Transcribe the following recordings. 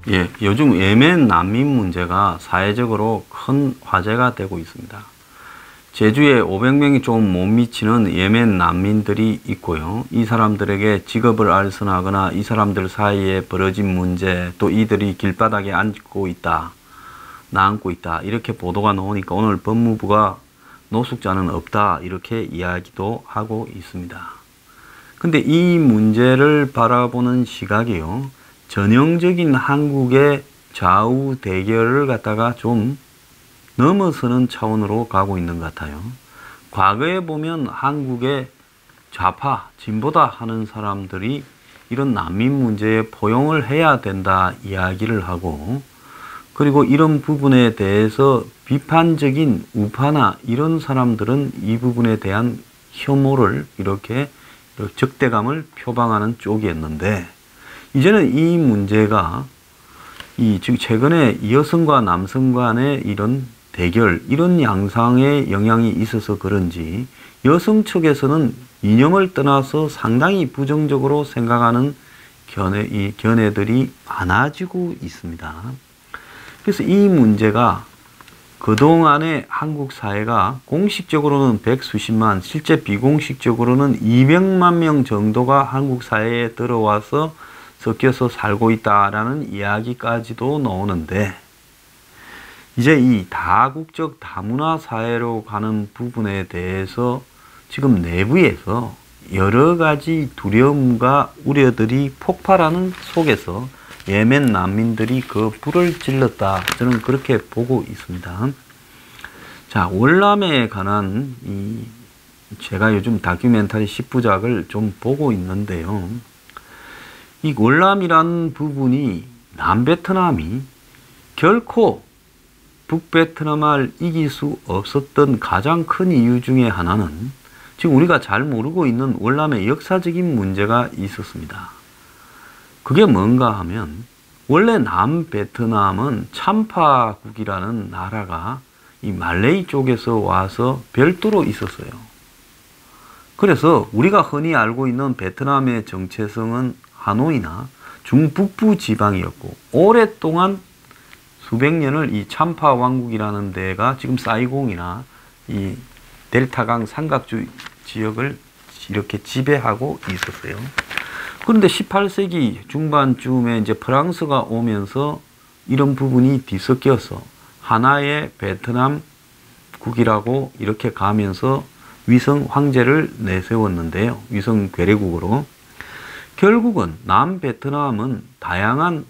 예, 요즘 예멘 난민 문제가 사회적으로 큰 화제가 되고 있습니다. 제주에 500명이 좀 못 미치는 예멘 난민들이 있고요. 이 사람들에게 직업을 알선하거나 이 사람들 사이에 벌어진 문제, 또 이들이 길바닥에 앉고 있다, 나앉고 있다, 이렇게 보도가 나오니까 오늘 법무부가 노숙자는 없다, 이렇게 이야기도 하고 있습니다. 근데 이 문제를 바라보는 시각이요, 전형적인 한국의 좌우 대결을 갖다가 좀 넘어서는 차원으로 가고 있는 것 같아요. 과거에 보면 한국의 좌파, 진보다 하는 사람들이 이런 난민 문제에 포용을 해야 된다 이야기를 하고, 그리고 이런 부분에 대해서 비판적인 우파나 이런 사람들은 이 부분에 대한 혐오를 이렇게 적대감을 표방하는 쪽이었는데, 이제는 이 문제가 지금 최근에 여성과 남성 간의 이런 대결, 이런 양상의 영향이 있어서 그런지 여성 측에서는 이념을 떠나서 상당히 부정적으로 생각하는 견해들이 많아지고 있습니다. 그래서 이 문제가 그동안에 한국 사회가 공식적으로는 백수십만, 실제 비공식적으로는 200만 명 정도가 한국 사회에 들어와서 섞여서 살고 있다라는 이야기까지도 나오는데, 이제 이 다국적 다문화 사회로 가는 부분에 대해서 지금 내부에서 여러 가지 두려움과 우려들이 폭발하는 속에서 예멘 난민들이 그 불을 질렀다, 저는 그렇게 보고 있습니다. 자, 월남에 관한 제가 요즘 다큐멘터리 10부작을 좀 보고 있는데요, 이 월남이라는 부분이 남베트남이 결코 북베트남을 이길 수 없었던 가장 큰 이유 중에 하나는 지금 우리가 잘 모르고 있는 월남의 역사적인 문제가 있었습니다. 그게 뭔가 하면, 원래 남베트남은 참파국이라는 나라가 이 말레이 쪽에서 와서 별도로 있었어요. 그래서 우리가 흔히 알고 있는 베트남의 정체성은 하노이나 중북부 지방이었고, 오랫동안 수백 년을 이 참파 왕국이라는 데가 지금 사이공이나 이 델타강 삼각주 지역을 이렇게 지배하고 있었어요. 그런데 18세기 중반쯤에 이제 프랑스가 오면서 이런 부분이 뒤섞여서 하나의 베트남국이라고 이렇게 가면서 위성 황제를 내세웠는데요, 위성 괴뢰국으로. 결국은 남베트남은 다양한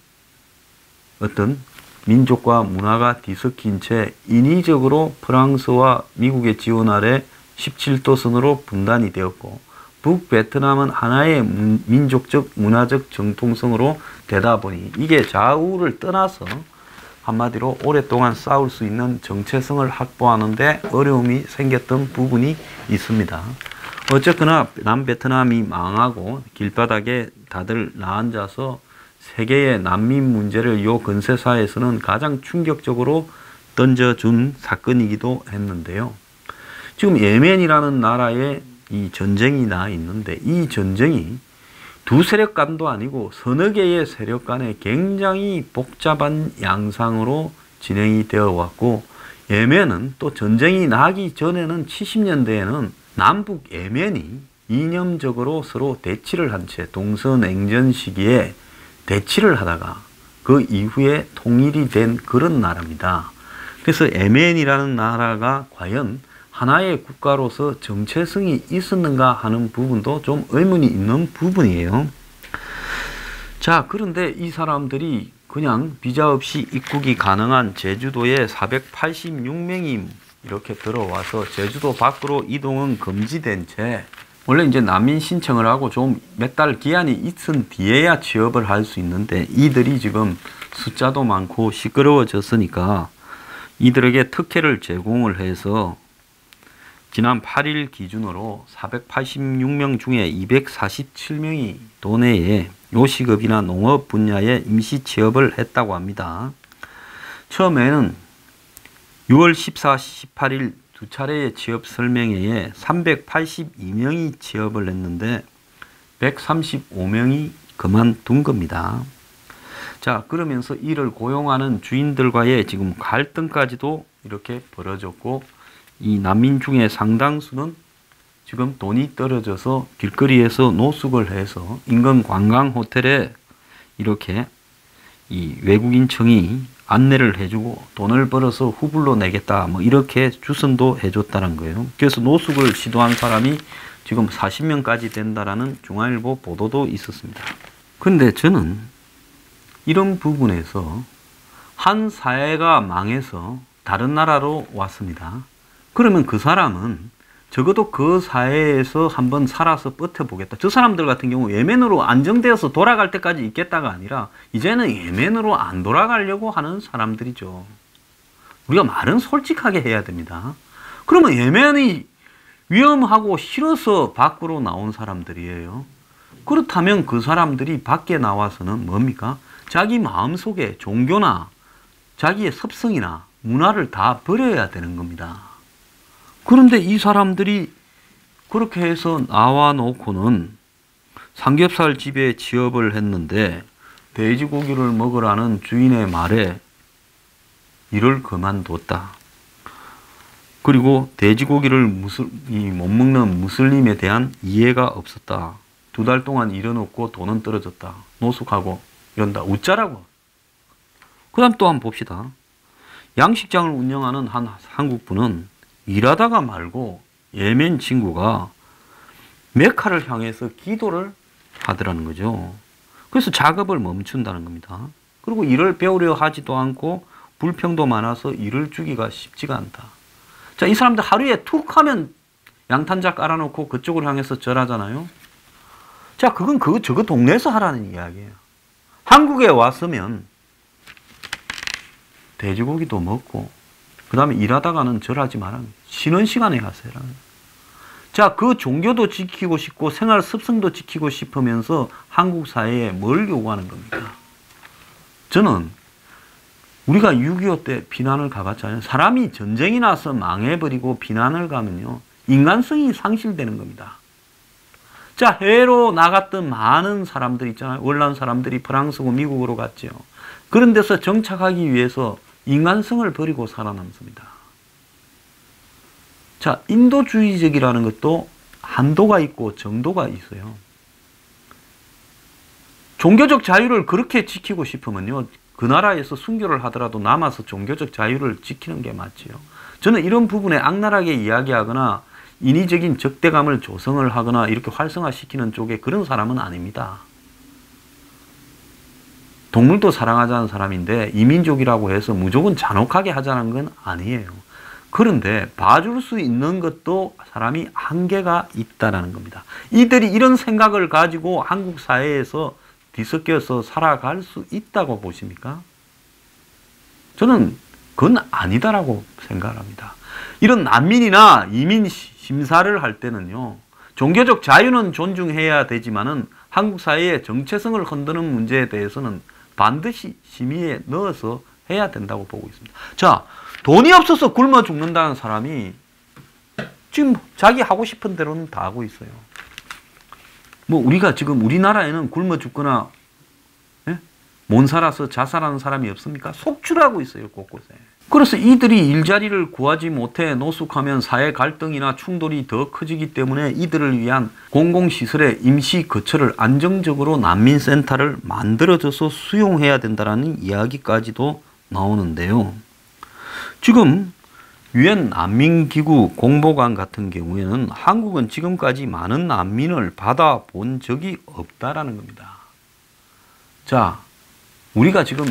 어떤 민족과 문화가 뒤섞인 채 인위적으로 프랑스와 미국의 지원 아래 17도선으로 분단이 되었고, 북베트남은 하나의 민족적 문화적 정통성으로 되다 보니 이게 좌우를 떠나서 한마디로 오랫동안 싸울 수 있는 정체성을 확보하는 데 어려움이 생겼던 부분이 있습니다. 어쨌거나 남베트남이 망하고 길바닥에 다들 나앉아서 세계의 난민 문제를 요 근세사에서는 가장 충격적으로 던져준 사건이기도 했는데요. 지금 예멘이라는 나라에 이 전쟁이 나 있는데, 이 전쟁이 두 세력 간도 아니고 서너 개의 세력 간에 굉장히 복잡한 양상으로 진행이 되어 왔고, 예멘은 또 전쟁이 나기 전에는 70년대에는 남북 예멘이 이념적으로 서로 대치를 한 채 동서냉전 시기에 대치를 하다가 그 이후에 통일이 된 그런 나라입니다. 그래서 예멘이라는 나라가 과연 하나의 국가로서 정체성이 있었는가 하는 부분도 좀 의문이 있는 부분이에요. 자, 그런데 이 사람들이 그냥 비자 없이 입국이 가능한 제주도에 486명이 이렇게 들어와서 제주도 밖으로 이동은 금지된 채, 원래 이제 난민 신청을 하고 좀 몇 달 기한이 있은 뒤에야 취업을 할 수 있는데, 이들이 지금 숫자도 많고 시끄러워졌으니까 이들에게 특혜를 제공을 해서 지난 8일 기준으로 486명 중에 247명이 도내에 요식업이나 농업 분야에 임시 취업을 했다고 합니다. 처음에는 6월 14, 18일 두 차례의 취업 설명회에 382명이 취업을 했는데 135명이 그만둔 겁니다. 자, 그러면서 이를 고용하는 주인들과의 지금 갈등까지도 이렇게 벌어졌고, 이 난민 중에 상당수는 지금 돈이 떨어져서 길거리에서 노숙을 해서 인근 관광 호텔에 이렇게 이 외국인청이 안내를 해주고 돈을 벌어서 후불로 내겠다, 뭐 이렇게 주선도 해줬다는 거예요. 그래서 노숙을 시도한 사람이 지금 40명까지 된다라는 중앙일보 보도도 있었습니다. 그런데 저는 이런 부분에서 한 사회가 망해서 다른 나라로 왔습니다. 그러면 그 사람은 적어도 그 사회에서 한번 살아서 버텨보겠다. 저 사람들 같은 경우 예멘으로 안정되어서 돌아갈 때까지 있겠다가 아니라 이제는 예멘으로 안 돌아가려고 하는 사람들이죠. 우리가 말은 솔직하게 해야 됩니다. 그러면 예멘이 위험하고 싫어서 밖으로 나온 사람들이에요. 그렇다면 그 사람들이 밖에 나와서는 뭡니까? 자기 마음속에 종교나 자기의 습성이나 문화를 다 버려야 되는 겁니다. 그런데 이 사람들이 그렇게 해서 나와 놓고는 삼겹살 집에 취업을 했는데 돼지고기를 먹으라는 주인의 말에 일을 그만뒀다. 그리고 돼지고기를 못 먹는 무슬림에 대한 이해가 없었다. 2달 동안 일은 없고 돈은 떨어졌다. 노숙하고 이런다. 웃자라고. 그 다음 또 한번 봅시다. 양식장을 운영하는 한 한국분은 일하다가 말고 예멘 친구가 메카를 향해서 기도를 하더라는 거죠. 그래서 작업을 멈춘다는 겁니다. 그리고 일을 배우려 하지도 않고 불평도 많아서 일을 주기가 쉽지가 않다. 자, 이 사람들 하루에 툭 하면 양탄자 깔아놓고 그쪽을 향해서 절하잖아요. 자, 그건 저거 동네에서 하라는 이야기예요. 한국에 왔으면 돼지고기도 먹고 그 다음에 일하다가는 절하지 마라. 쉬는 시간에 하세요. 자, 그 종교도 지키고 싶고 생활 습성도 지키고 싶으면서 한국 사회에 뭘 요구하는 겁니까? 저는 우리가 6.25 때 비난을 가봤잖아요. 사람이 전쟁이 나서 망해버리고 비난을 가면요, 인간성이 상실되는 겁니다. 자, 해외로 나갔던 많은 사람들 있잖아요. 월남 사람들이 프랑스고 미국으로 갔죠. 그런 데서 정착하기 위해서 인간성을 버리고 살아남습니다. 자, 인도주의적이라는 것도 한도가 있고 정도가 있어요. 종교적 자유를 그렇게 지키고 싶으면요, 그 나라에서 순교를 하더라도 남아서 종교적 자유를 지키는 게 맞지요. 저는 이런 부분에 악랄하게 이야기하거나 인위적인 적대감을 조성을 하거나 이렇게 활성화시키는 쪽에 그런 사람은 아닙니다. 동물도 사랑하자는 사람인데 이민족이라고 해서 무조건 잔혹하게 하자는 건 아니에요. 그런데 봐줄 수 있는 것도 사람이 한계가 있다는 겁니다. 이들이 이런 생각을 가지고 한국 사회에서 뒤섞여서 살아갈 수 있다고 보십니까? 저는 그건 아니다라고 생각합니다. 이런 난민이나 이민 심사를 할 때는요, 종교적 자유는 존중해야 되지만은 한국 사회의 정체성을 흔드는 문제에 대해서는 반드시 심의에 넣어서 해야 된다고 보고 있습니다. 자, 돈이 없어서 굶어 죽는다는 사람이 지금 자기 하고 싶은 대로는 다 하고 있어요. 뭐 우리가 지금 우리나라에는 굶어 죽거나 못 살아서 자살하는 사람이 없습니까? 속출하고 있어요, 곳곳에. 그래서 이들이 일자리를 구하지 못해 노숙하면 사회 갈등이나 충돌이 더 커지기 때문에 이들을 위한 공공시설의 임시 거처를 안정적으로 난민센터를 만들어줘서 수용해야 된다는 이야기까지도 나오는데요. 지금 유엔 난민기구 공보관 같은 경우에는 한국은 지금까지 많은 난민을 받아본 적이 없다라는 겁니다. 자, 우리가 지금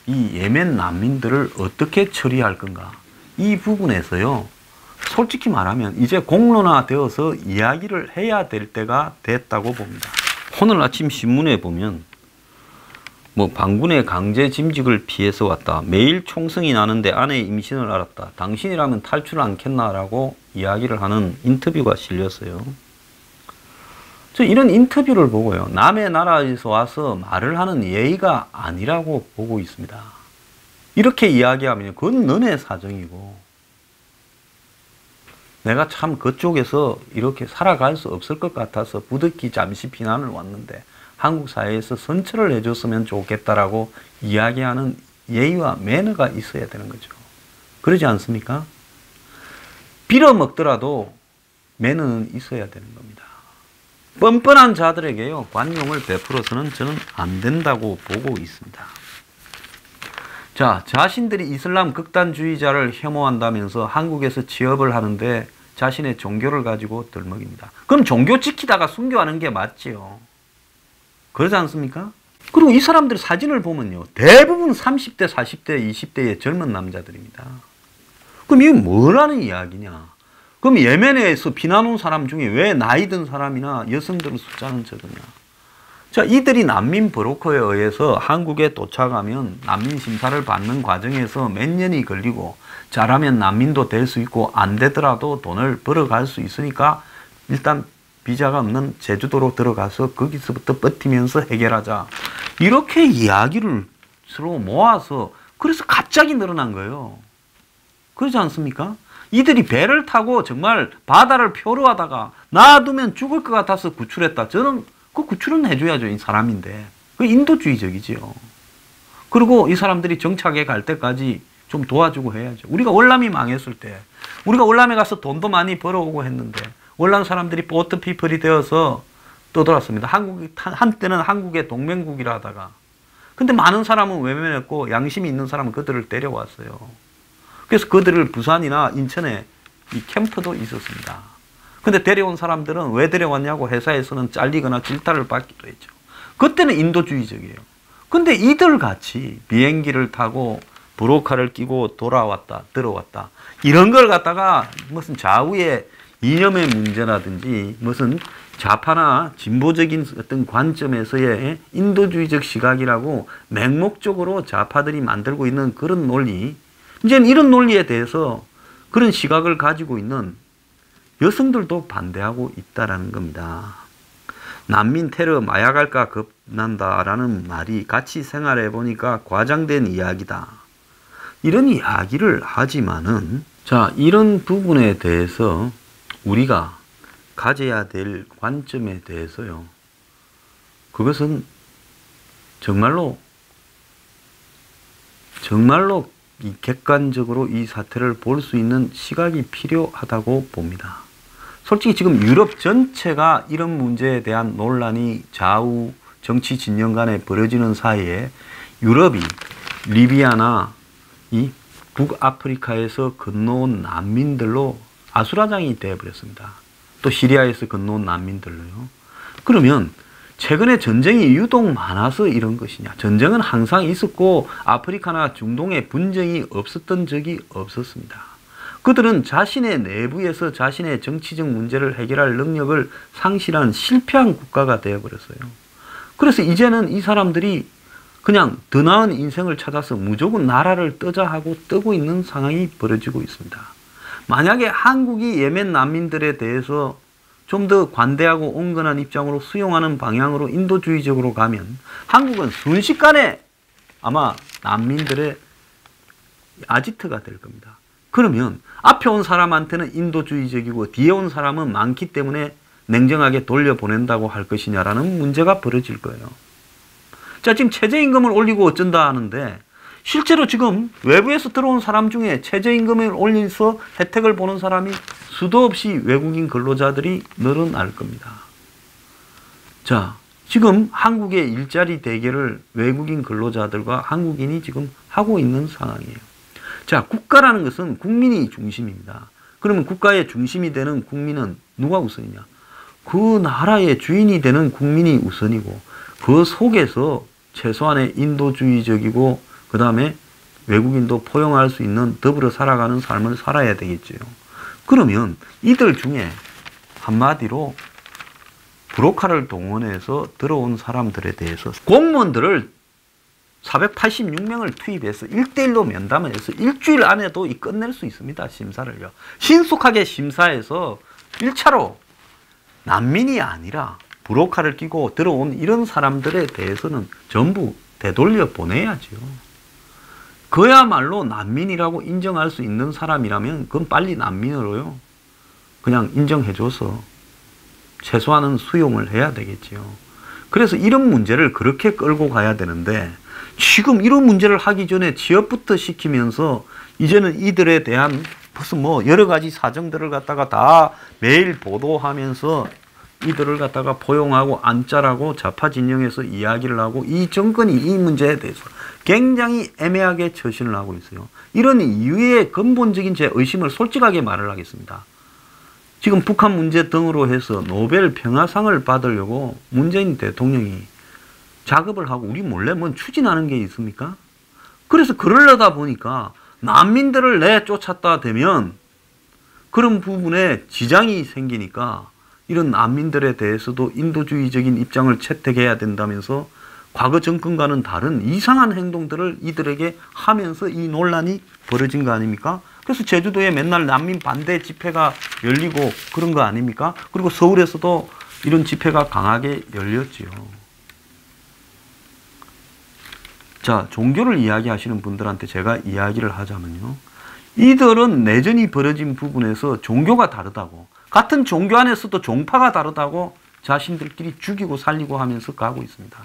이 예멘 난민들을 어떻게 처리할 건가? 이 부분에서요, 솔직히 말하면 이제 공론화되어서 이야기를 해야 될 때가 됐다고 봅니다. 오늘 아침 신문에 보면 뭐 반군의 강제 짐직을 피해서 왔다. 매일 총성이 나는데 아내의 임신을 알았다. 당신이라면 탈출 않겠나라고 이야기를 하는 인터뷰가 실렸어요. 저 이런 인터뷰를 보고요, 남의 나라에서 와서 말을 하는 예의가 아니라고 보고 있습니다. 이렇게 이야기하면 그건 너네 사정이고 내가 참 그쪽에서 이렇게 살아갈 수 없을 것 같아서 부득이 잠시 비난을 왔는데 한국 사회에서 선처를 해줬으면 좋겠다라고 이야기하는 예의와 매너가 있어야 되는 거죠. 그러지 않습니까? 빌어먹더라도 매너는 있어야 되는 겁니다. 뻔뻔한 자들에게요, 관용을 베풀어서는 저는 안 된다고 보고 있습니다. 자, 자신들이 이슬람 극단주의자를 혐오한다면서 한국에서 취업을 하는데 자신의 종교를 가지고 들먹입니다. 그럼 종교 지키다가 순교하는 게 맞지요. 그러지 않습니까? 그리고 이 사람들 사진을 보면요, 대부분 30대, 40대, 20대의 젊은 남자들입니다. 그럼 이게 뭐라는 이야기냐? 그럼 예멘에서 피난 온 사람 중에 왜 나이 든 사람이나 여성들의 숫자는 적으냐? 자, 이들이 난민 브로커에 의해서 한국에 도착하면 난민 심사를 받는 과정에서 몇 년이 걸리고 잘하면 난민도 될 수 있고 안 되더라도 돈을 벌어갈 수 있으니까 일단 비자가 없는 제주도로 들어가서 거기서부터 버티면서 해결하자. 이렇게 이야기를 서로 모아서 그래서 갑자기 늘어난 거예요. 그렇지 않습니까? 이들이 배를 타고 정말 바다를 표류하다가 놔두면 죽을 것 같아서 구출했다. 저는 그 구출은 해줘야죠. 이 사람인데. 그 인도주의적이지요. 그리고 이 사람들이 정착에 갈 때까지 좀 도와주고 해야죠. 우리가 월남이 망했을 때 우리가 월남에 가서 돈도 많이 벌어오고 했는데 월남 사람들이 보트 피플이 되어서 떠돌았습니다. 한때는 한국의 동맹국이라 하다가. 근데 많은 사람은 외면했고 양심이 있는 사람은 그들을 데려왔어요. 그래서 그들을 부산이나 인천에 이 캠프도 있었습니다. 근데 데려온 사람들은 왜 데려왔냐고 회사에서는 잘리거나 질타를 받기도 했죠. 그때는 인도주의적이에요. 근데 이들 같이 비행기를 타고 브로커를 끼고 들어왔다. 이런 걸 갖다가 무슨 좌우의 이념의 문제라든지 무슨 좌파나 진보적인 어떤 관점에서의 인도주의적 시각이라고 맹목적으로 좌파들이 만들고 있는 그런 논리, 이제는 이런 논리에 대해서 그런 시각을 가지고 있는 여성들도 반대하고 있다라는 겁니다. 난민 테러 마약할까 겁난다라는 말이 같이 생활해 보니까 과장된 이야기다. 이런 이야기를 하지만은, 자, 이런 부분에 대해서 우리가 가져야 될 관점에 대해서요, 그것은 정말로 이 객관적으로 이 사태를 볼 수 있는 시각이 필요하다고 봅니다. 솔직히 지금 유럽 전체가 이런 문제에 대한 논란이 좌우 정치 진영 간에 벌어지는 사이에 유럽이 리비아나 이 북아프리카에서 건너온 난민들로 아수라장이 되어버렸습니다. 또 시리아에서 건너온 난민들로요. 그러면 최근에 전쟁이 유독 많아서 이런 것이냐? 전쟁은 항상 있었고 아프리카나 중동에 분쟁이 없었던 적이 없었습니다. 그들은 자신의 내부에서 자신의 정치적 문제를 해결할 능력을 상실한 실패한 국가가 되어버렸어요. 그래서 이제는 이 사람들이 그냥 더 나은 인생을 찾아서 무조건 나라를 뜨자 하고 뜨고 있는 상황이 벌어지고 있습니다. 만약에 한국이 예멘 난민들에 대해서 좀 더 관대하고 온건한 입장으로 수용하는 방향으로 인도주의적으로 가면 한국은 순식간에 아마 난민들의 아지트가 될 겁니다. 그러면 앞에 온 사람한테는 인도주의적이고 뒤에 온 사람은 많기 때문에 냉정하게 돌려보낸다고 할 것이냐라는 문제가 벌어질 거예요. 자, 지금 최저임금을 올리고 어쩐다 하는데 실제로 지금 외부에서 들어온 사람 중에 최저임금을 올려서 혜택을 보는 사람이 수도 없이 외국인 근로자들이 늘어날 겁니다. 자, 지금 한국의 일자리 대결을 외국인 근로자들과 한국인이 지금 하고 있는 상황이에요. 자, 국가라는 것은 국민이 중심입니다. 그러면 국가의 중심이 되는 국민은 누가 우선이냐? 그 나라의 주인이 되는 국민이 우선이고 그 속에서 최소한의 인도주의적이고 그 다음에 외국인도 포용할 수 있는 더불어 살아가는 삶을 살아야 되겠죠. 그러면 이들 중에 한마디로 브로커를 동원해서 들어온 사람들에 대해서 공무원들을 486명을 투입해서 1대1로 면담을 해서 일주일 안에도 끝낼 수 있습니다. 심사를요. 신속하게 심사해서 1차로 난민이 아니라 브로커를 끼고 들어온 이런 사람들에 대해서는 전부 되돌려 보내야죠. 그야말로 난민이라고 인정할 수 있는 사람이라면 그건 빨리 난민으로요 그냥 인정해줘서 최소한은 수용을 해야 되겠지요. 그래서 이런 문제를 그렇게 끌고 가야 되는데 지금 이런 문제를 하기 전에 취업부터 시키면서 이제는 이들에 대한 무슨 뭐 여러 가지 사정들을 갖다가 다 매일 보도하면서 이들을 갖다가 포용하고 안짤하고 좌파 진영에서 이야기를 하고 이 정권이 이 문제에 대해서 굉장히 애매하게 처신을 하고 있어요. 이런 이유의 근본적인 제 의심을 솔직하게 말을 하겠습니다. 지금 북한 문제 등으로 해서 노벨 평화상을 받으려고 문재인 대통령이 작업을 하고 우리 몰래 뭔 추진하는 게 있습니까? 그래서 그러려다 보니까 난민들을 내쫓았다 되면 그런 부분에 지장이 생기니까 이런 난민들에 대해서도 인도주의적인 입장을 채택해야 된다면서 과거 정권과는 다른 이상한 행동들을 이들에게 하면서 이 논란이 벌어진 거 아닙니까? 그래서 제주도에 맨날 난민 반대 집회가 열리고 그런 거 아닙니까? 그리고 서울에서도 이런 집회가 강하게 열렸지요. 자, 종교를 이야기하시는 분들한테 제가 이야기를 하자면요. 이들은 내전이 벌어진 부분에서 종교가 다르다고, 같은 종교 안에서도 종파가 다르다고 자신들끼리 죽이고 살리고 하면서 가고 있습니다.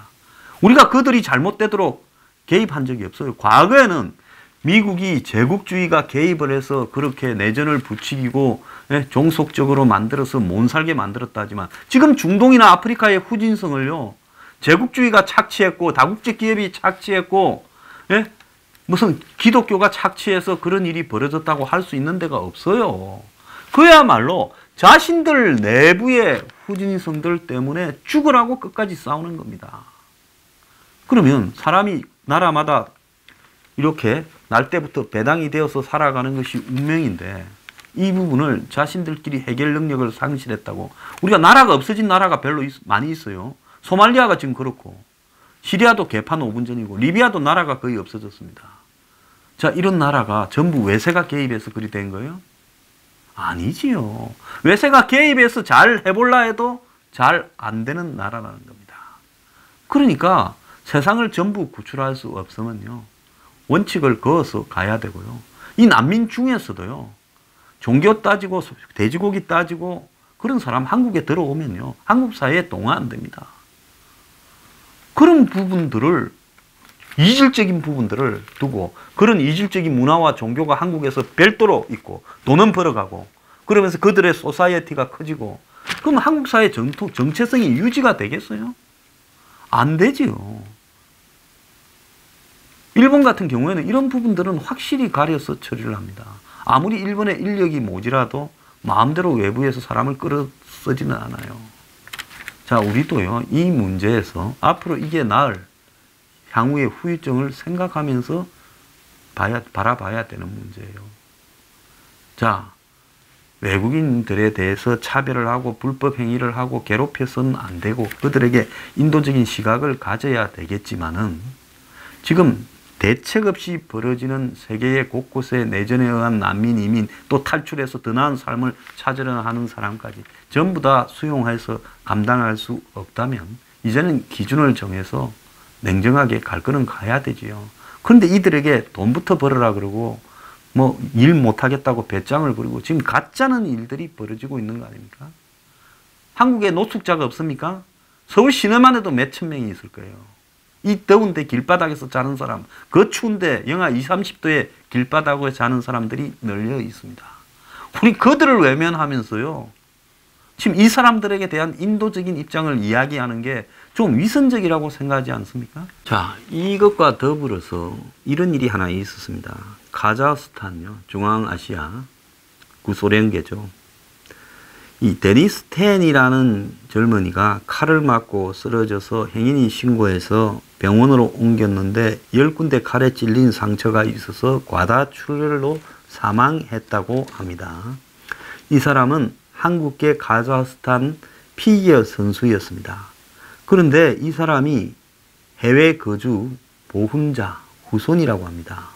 우리가 그들이 잘못되도록 개입한 적이 없어요. 과거에는 미국이 제국주의가 개입을 해서 그렇게 내전을 부추기고 종속적으로 만들어서 못 살게 만들었다 하지만 지금 중동이나 아프리카의 후진성을요, 제국주의가 착취했고 다국적 기업이 착취했고 무슨 기독교가 착취해서 그런 일이 벌어졌다고 할 수 있는 데가 없어요. 그야말로 자신들 내부의 후진성들 때문에 죽으라고 끝까지 싸우는 겁니다. 그러면 사람이 나라마다 이렇게 날 때부터 배당이 되어서 살아가는 것이 운명인데 이 부분을 자신들끼리 해결 능력을 상실했다고. 우리가 나라가 없어진 나라가 별로 많이 있어요. 소말리아가 지금 그렇고 시리아도 개판 5분 전이고 리비아도 나라가 거의 없어졌습니다. 자, 이런 나라가 전부 외세가 개입해서 그리 된 거예요? 아니지요. 외세가 개입해서 잘 해볼라 해도 잘 안 되는 나라라는 겁니다. 그러니까 세상을 전부 구출할 수 없으면요, 원칙을 그어서 가야 되고요. 이 난민 중에서도요, 종교 따지고 돼지고기 따지고 그런 사람 한국에 들어오면요, 한국 사회에 동화 안 됩니다. 그런 부분들을, 이질적인 부분들을 두고 그런 이질적인 문화와 종교가 한국에서 별도로 있고 돈은 벌어가고 그러면서 그들의 소사이어티가 커지고 그럼 한국 사회 정체성이 유지가 되겠어요? 안 되지요. 일본 같은 경우에는 이런 부분들은 확실히 가려서 처리를 합니다. 아무리 일본의 인력이 모자라도 마음대로 외부에서 사람을 끌어 쓰지는 않아요. 자, 우리도요, 이 문제에서 앞으로 이게 나을 향후의 후유증을 생각하면서 바라봐야 되는 문제예요. 자, 외국인들에 대해서 차별을 하고 불법 행위를 하고 괴롭혀서는 안 되고 그들에게 인도적인 시각을 가져야 되겠지만은 지금 대책 없이 벌어지는 세계의 곳곳에 내전에 의한 난민, 이민, 또 탈출해서 더 나은 삶을 찾으려 하는 사람까지 전부 다 수용해서 감당할 수 없다면 이제는 기준을 정해서 냉정하게 갈 거는 가야 되지요. 그런데 이들에게 돈부터 벌어라 그러고 뭐 일 못하겠다고 배짱을 부리고 지금 가짜는 일들이 벌어지고 있는 거 아닙니까? 한국에 노숙자가 없습니까? 서울 시내만 해도 몇천 명이 있을 거예요. 이 더운데 길바닥에서 자는 사람, 그 추운데 영하 20, 30도의 길바닥에 자는 사람들이 널려 있습니다. 우리 그들을 외면하면서요, 지금 이 사람들에게 대한 인도적인 입장을 이야기하는 게 좀 위선적이라고 생각하지 않습니까? 자, 이것과 더불어서 이런 일이 하나 있었습니다. 카자흐스탄요, 중앙아시아 구소련계죠. 이 데니스 텐이라는 젊은이가 칼을 맞고 쓰러져서 행인이 신고해서 병원으로 옮겼는데 10군데 칼에 찔린 상처가 있어서 과다출혈로 사망했다고 합니다. 이 사람은 한국계 카자흐스탄 피기어 선수였습니다. 그런데 이 사람이 해외 거주 보훈자 후손이라고 합니다.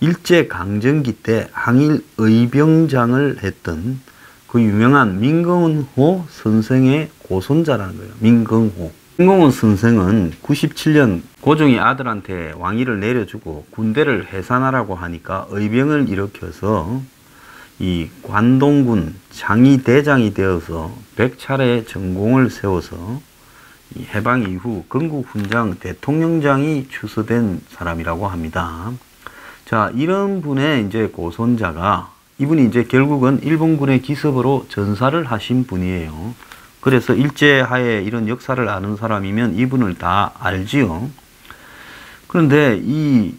일제강점기 때 항일 의병장을 했던 그 유명한 민경호 선생의 고손자라는 거예요. 민경호 선생은 97년 고종이 아들한테 왕위를 내려주고 군대를 해산하라고 하니까 의병을 일으켜서 이 관동군 장의대장이 되어서 100차례 전공을 세워서 이 해방 이후 건국훈장 대통령장이 추서된 사람이라고 합니다. 자, 이런 분의 이제 고손자가, 이분이 이제 결국은 일본군의 기습으로 전사를 하신 분이에요. 그래서 일제하에 이런 역사를 아는 사람이면 이분을 다 알지요. 그런데 이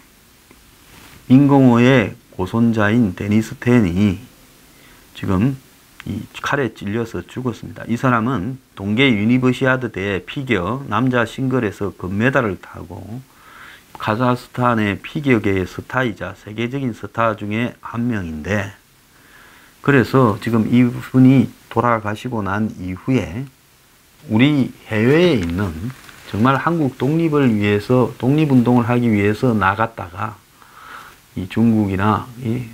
민공호의 고손자인 데니스 텐이 지금 이 칼에 찔려서 죽었습니다. 이 사람은 동계 유니버시아드 대회 피겨 남자 싱글에서 금메달을 타고 카자흐스탄의 피겨계의 스타이자 세계적인 스타 중에 한 명인데, 그래서 지금 이분이 돌아가시고 난 이후에 우리 해외에 있는 정말 한국 독립을 위해서, 독립운동을 하기 위해서 나갔다가 이 중국이나 이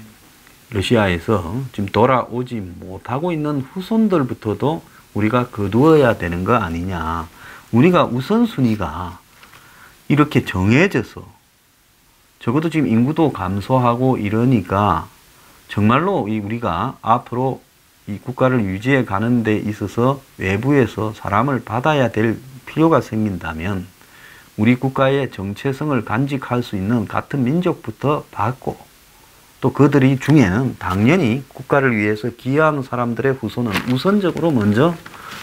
러시아에서 지금 돌아오지 못하고 있는 후손들부터도 우리가 거두어야 되는 거 아니냐. 우리가 우선순위가 이렇게 정해져서, 적어도 지금 인구도 감소하고 이러니까 정말로 우리가 앞으로 이 국가를 유지해 가는 데 있어서 외부에서 사람을 받아야 될 필요가 생긴다면 우리 국가의 정체성을 간직할 수 있는 같은 민족부터 받고, 또 그들이 중에는 당연히 국가를 위해서 기여하는 사람들의 후손은 우선적으로 먼저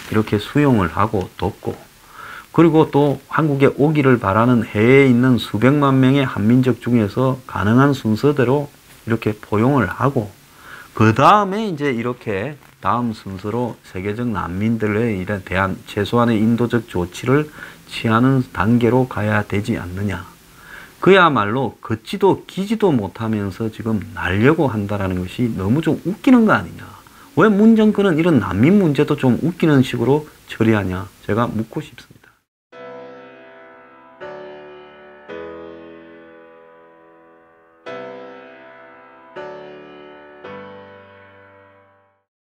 이렇게 수용을 하고 돕고, 그리고 또 한국에 오기를 바라는 해외에 있는 수백만 명의 한민족 중에서 가능한 순서대로 이렇게 포용을 하고, 그 다음에 이제 이렇게 다음 순서로 세계적 난민들에 대한 최소한의 인도적 조치를 취하는 단계로 가야 되지 않느냐. 그야말로 걷지도 기지도 못하면서 지금 날려고 한다는 것이 너무 좀 웃기는 거 아니냐. 왜 문 정권은 이런 난민 문제도 좀 웃기는 식으로 처리하냐. 제가 묻고 싶습니다.